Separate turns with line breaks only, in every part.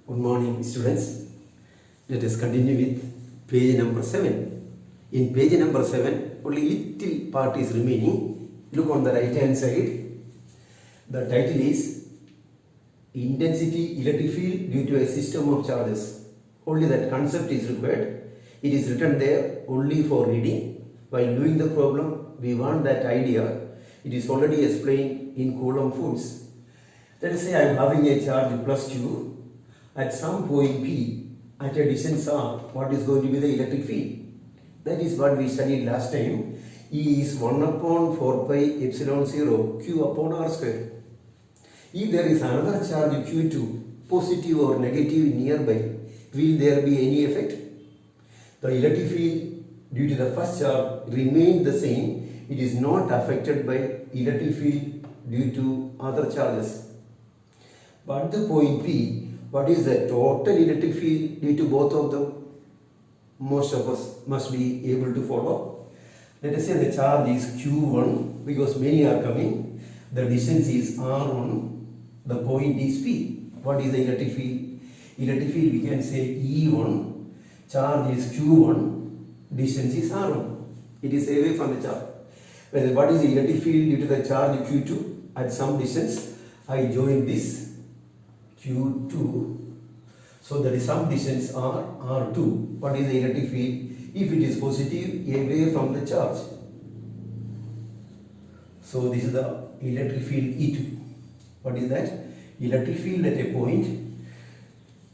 Good morning, students. Let us continue with page number 7. In page number 7, only little part is remaining. Look on the right hand side. The title is Intensity Electric Field Due to a System of Charges. Only that concept is required. It is written there only for reading. While doing the problem, we want that idea. It is already explained in Coulomb force. Let us say I am having a charge plus Q at some point P at a distance R. What is going to be the electric field? That is what we studied last time. E is 1 upon 4 pi epsilon 0 Q upon R square. If there is another charge Q2, positive or negative nearby, will there be any effect? The electric field due to the first charge remains the same. It is not affected by electric field due to other charges. But at the point P, what is the total electric field due to both of them? Most of us must be able to follow. Let us say the charge is Q1 because many are coming. The distance is R1. The point is P. What is the electric field? Electric field we can say E1. Charge is Q1. Distance is R1. It is away from the charge. Well, what is the electric field due to the charge Q2 at some distance? I join this Q2. So there is some distance R2. What is the electric field? If it is positive, away from the charge. So this is the electric field E2. What is that? Electric field at a point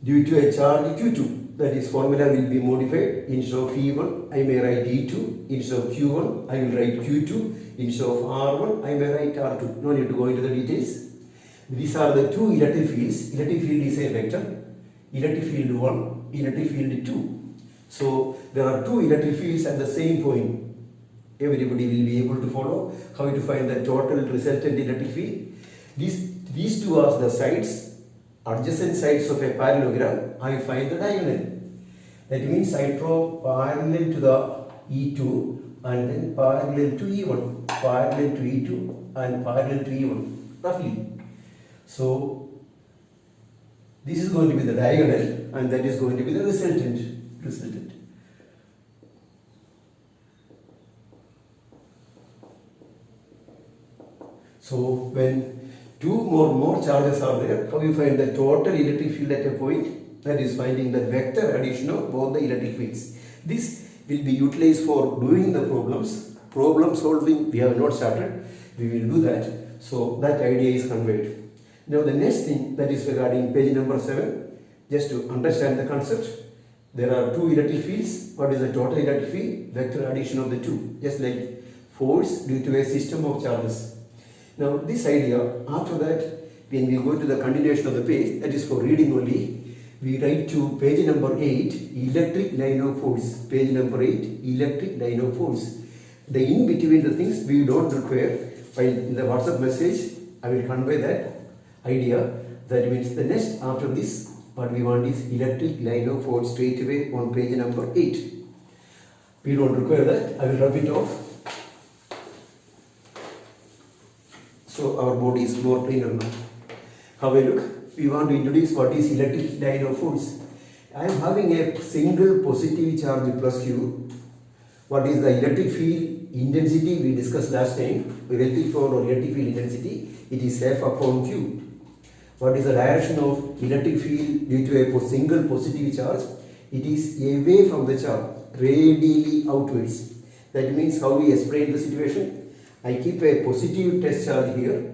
due to a charge Q2. That is formula will be modified. Instead of E1, I may write E2. Instead of Q1, I will write Q2. Instead of R1, I may write R2. No need to go into the details. These are the two electric fields. Electric field is a vector. Electric field 1, electric field 2. So there are two electric fields at the same point. Everybody will be able to follow how to find the total resultant electric field. These two are the sides, adjacent sides of a parallelogram. I find the diagonal. That means I draw parallel to the E2 and then parallel to E1, parallel to E2 and parallel to E1, roughly. So this is going to be the diagonal and that is going to be the resultant. So when two more charges are there, how you find the total electric field at a point? That is finding the vector addition of both the electric fields. This will be utilized for doing the problems. Problem solving we have not started. We will do that. So that idea is conveyed. Now the next thing that is regarding page number 7, just to understand the concept, there are two electric fields. What is the total electric field? Vector addition of the two, just like force due to a system of charges. Now this idea, after that, when we go to the continuation of the page, that is for reading only, we write to page number 8, electric line of force. Page number 8, electric line of force. The in between the things we don't require. While in the WhatsApp message, I will convey that idea. That means the next after this, what we want is electric line of force straight away on page number 8. We don't require that. I will rub it off. So our body is more cleaner now. Have a look. We want to introduce what is electric line of force. I am having a single positive charge plus Q. What is the electric field intensity we discussed last time? Electric field or electric field intensity, it is F upon Q. What is the direction of electric field due to a single positive charge? It is away from the charge, radially outwards. That means how we explain the situation. I keep a positive test charge here,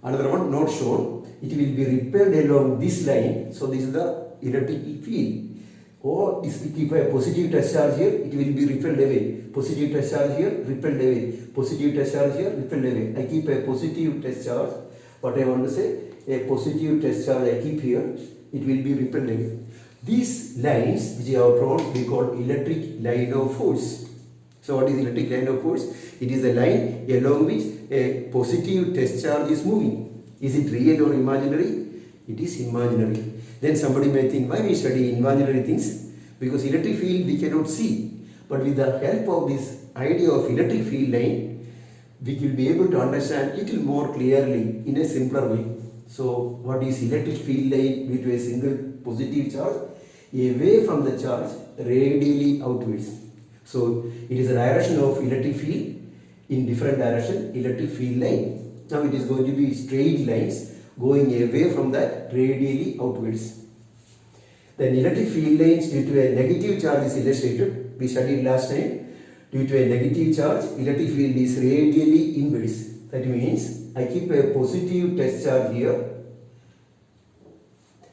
another one not shown. It will be repelled along this line. So this is the electric field. Or if we keep a positive test charge here, it will be repelled away. Positive test charge here, repelled away. Positive test charge here, repelled away. I keep a positive test charge. What I want to say, a positive test charge I keep here, it will be repelled away. These lines which I have drawn, we call electric line of force. So what is electric line of force? It is a line along which a positive test charge is moving. Is it real or imaginary? It is imaginary. Then somebody may think, why we study imaginary things? Because electric field we cannot see. But with the help of this idea of electric field line, we will be able to understand little more clearly in a simpler way. So what is electric field line due to a single positive charge? Away from the charge, radially outwards. So it is a direction of electric field in different direction, electric field line. Now it is going to be straight lines going away from that, radially outwards. Then electric field lines due to a negative charge is illustrated. We studied last time. Due to a negative charge, electric field is radially inwards. That means I keep a positive test charge here.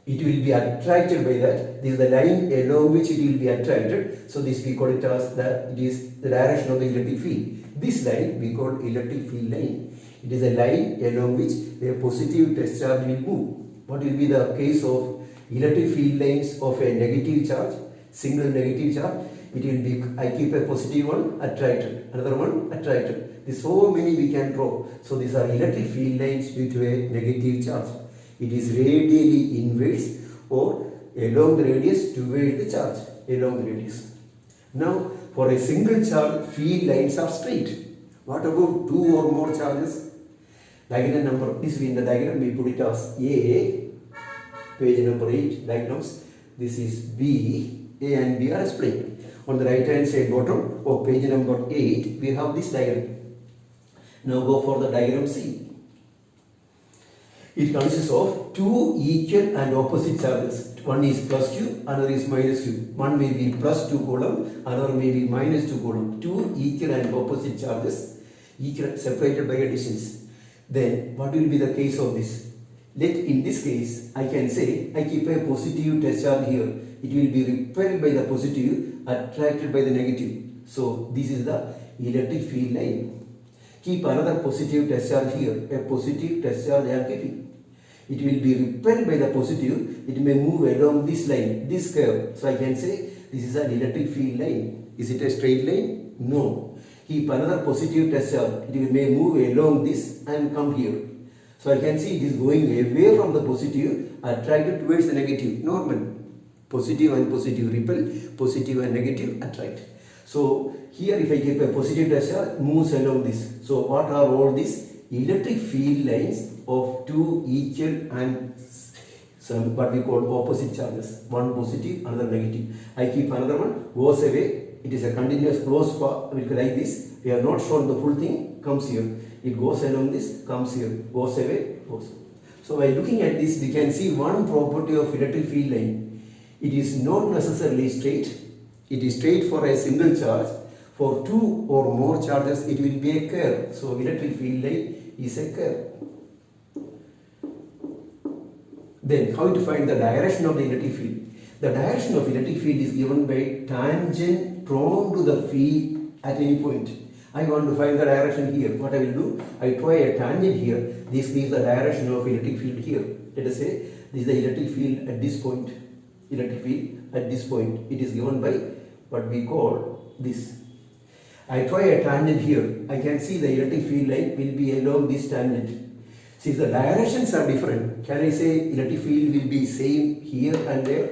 It will be attracted by that. This is the line along which it will be attracted. So this we call it as it is the direction of the electric field. This line we call electric field line. It is a line along which a positive test charge will move. What will be the case of electric field lines of a negative charge, single negative charge? It will be, I keep a positive one attracted, another one attracted. There's so many we can draw. So these are electric field lines due to a negative charge. It is radially inwards or along the radius towards the charge, along the radius. Now for a single charge, field lines are straight. What about two or more charges? Diagram number, this in the diagram we put it as A, page number 8 diagrams. This is B, A and B are explained. On the right hand side bottom of page number 8, we have this diagram. Now go for the diagram C. It consists of two equal and opposite charges. One is plus Q, another is minus Q. One may be plus 2 coulomb, another may be minus 2 coulomb. Two equal and opposite charges, equal, separated by a distance. Then what will be the case of this? In this case, I can say I keep a positive test charge here. It will be repelled by the positive, attracted by the negative. So this is the electric field line. Keep another positive test charge here. A positive test charge I am keeping. It will be repelled by the positive. It may move along this line, this curve. So I can say this is an electric field line. Is it a straight line? No. Keep another positive test charge. It may move along this and come here. So I can see it is going away from the positive, attracted towards the negative. Normal. Positive and positive repel, positive and negative attract. So here if I keep a positive test charge, moves along this. So what are all these? Electric field lines of two equal and some what we call opposite charges. One positive, another negative. I keep another one, goes away. It is a continuous closed path like this. We have not shown the full thing, comes here. It goes along this, comes here, goes away, goes. So by looking at this, we can see one property of electric field line. It is not necessarily straight. It is straight for a single charge. For two or more charges, it will be a curve. So electric field line is a curve. Then how to find the direction of the electric field? The direction of electric field is given by tangent drawn to the field at any point. I want to find the direction here. What I will do? I draw a tangent here. This gives the direction of electric field here. Let us say this is the electric field at this point. Electric field at this point. It is given by what we call this. I draw a tangent here. I can see the electric field line will be along this tangent. Since the directions are different, can I say electric field will be same here and there?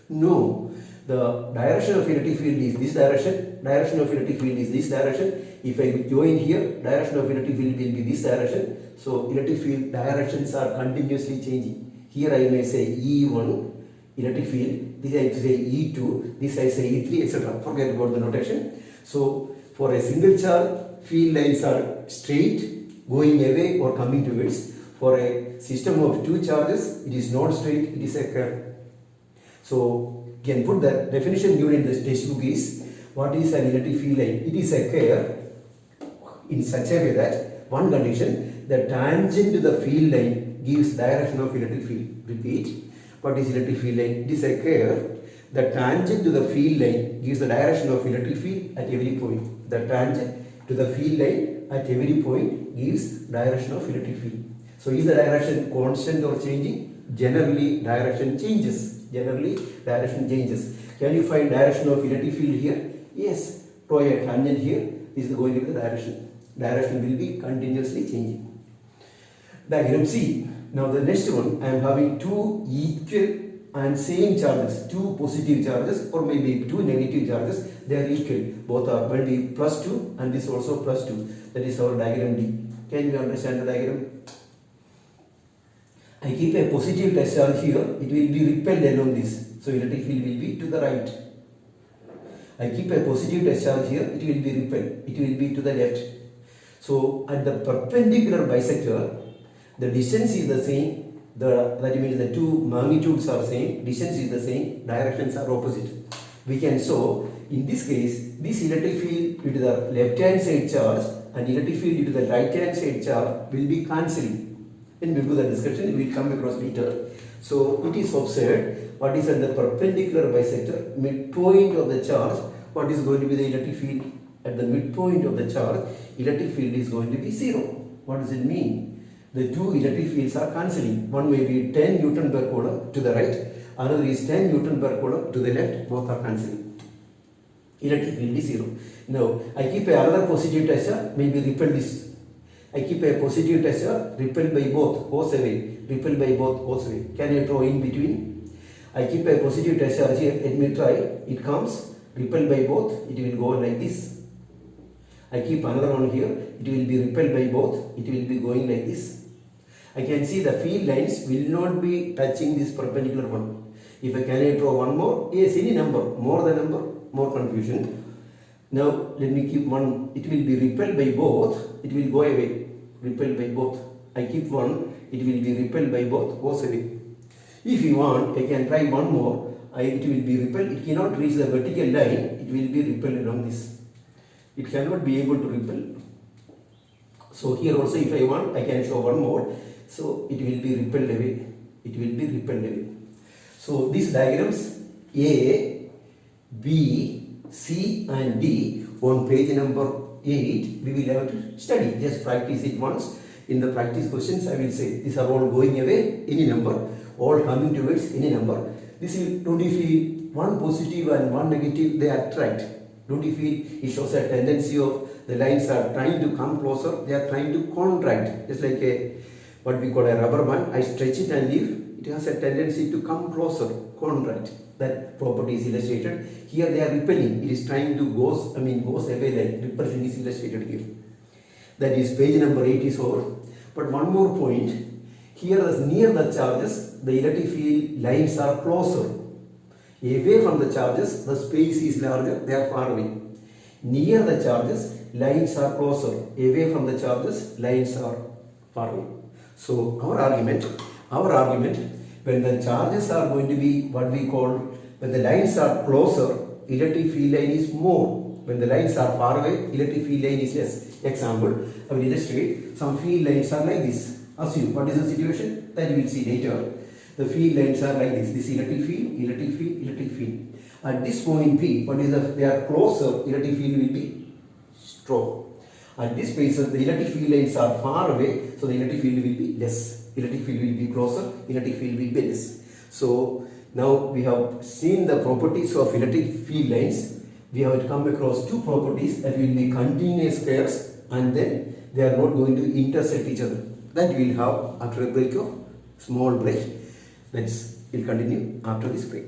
No. The direction of electric field is this direction. Direction of electric field is this direction. If I join here, direction of electric field will be this direction. So electric field directions are continuously changing. Here I may say E1 electric field. This I say E2. This I say E3, etc. Forget about the notation. So for a single charge, field lines are straight, going away or coming towards. For a system of two charges, it is not straight, it is a curve. So you can put the definition given in the textbook is, what is an electric field line? It is a curve in such a way that one condition, the tangent to the field line gives direction of electric field. Repeat, what is electric field line? It is a curve. The tangent to the field line gives the direction of electric field at every point. The tangent to the field line at every point gives direction of electric field. So is the direction constant or changing? Generally direction changes. Generally direction changes. Can you find direction of electric field here? Yes. Draw a tangent here. This is going to be the direction. Direction will be continuously changing. Diagram C. Now the next one, I am having two equal and same charges, two positive charges or maybe two negative charges. They are equal. Both are will be plus 2 and this also plus 2. That is our diagram D. Can you understand the diagram? I keep a positive touch charge here, it will be repelled along this. So electric field will be to the right. I keep a positive touch charge here, it will be repelled, it will be to the left. So at the perpendicular bisector, the distance is the same, that means the two magnitudes are same, distance is the same, directions are opposite. We can show, in this case, this electric field due to the left hand side charge and electric field due to the right hand side charge will be cancelling. When we do the discussion, we will come across later. So it is observed what is at the perpendicular bisector, midpoint of the charge, what is going to be the electric field at the midpoint of the charge, electric field is going to be 0. What does it mean? The two electric fields are cancelling. One may be 10 Newton per coulomb to the right, another is 10 Newton per coulomb to the left, both are cancelling. Electric field is 0. Now, I keep another positive tester, maybe repel this. I keep a positive tester, repelled by both away, repelled by both away. Can I draw in between? I keep a positive tester here, let me try. It comes, repelled by both, it will go like this. I keep another one here, it will be repelled by both, it will be going like this. I can see the field lines will not be touching this perpendicular one. If I can draw one more, yes, any number, more the number, more confusion. Now let me keep one, it will be repelled by both, it will go away, repelled by both. I keep one, it will be repelled by both, goes away. If you want, I can try one more, it will be repelled, it cannot reach the vertical line, it will be repelled along this. It cannot be able to repel. So here also if I want, I can show one more. So it will be repelled away. It will be repelled away. So these diagrams A, B, C and D on page number 8 we will have to study. Just practice it once. In the practice questions I will say these are all going away, any number, all coming towards any number. This is, don't you feel one positive and one negative, they attract. Don't you feel it shows a tendency of the lines are trying to come closer, they are trying to contract, just like a what we call a rubber band. I stretch it and leave, it has a tendency to come closer, contract. That property is illustrated. Here they are repelling, it is trying to goes away, like repulsion is illustrated here. That is page number 8 is over. But one more point, here as near the charges, the electric field lines are closer. Away from the charges, the space is larger, they are far away. Near the charges, lines are closer. Away from the charges, lines are far away. So our argument, when the charges are going to be what we call, when the lines are closer, electric field line is more. When the lines are far away, electric field line is less. Example, I will illustrate, some field lines are like this. Assume, what is the situation? That you will see later. The field lines are like this electric field, electric field, electric field. At this point P, what is they are closer, electric field will be strong. At this place, the electric field lines are far away, so the electric field will be less. Electric field will be closer, electric field will be less. So now we have seen the properties of electric field lines. We have come across two properties that will be continuous pairs and then they are not going to intersect each other. That we will have after a break of small break. We'll continue after this break.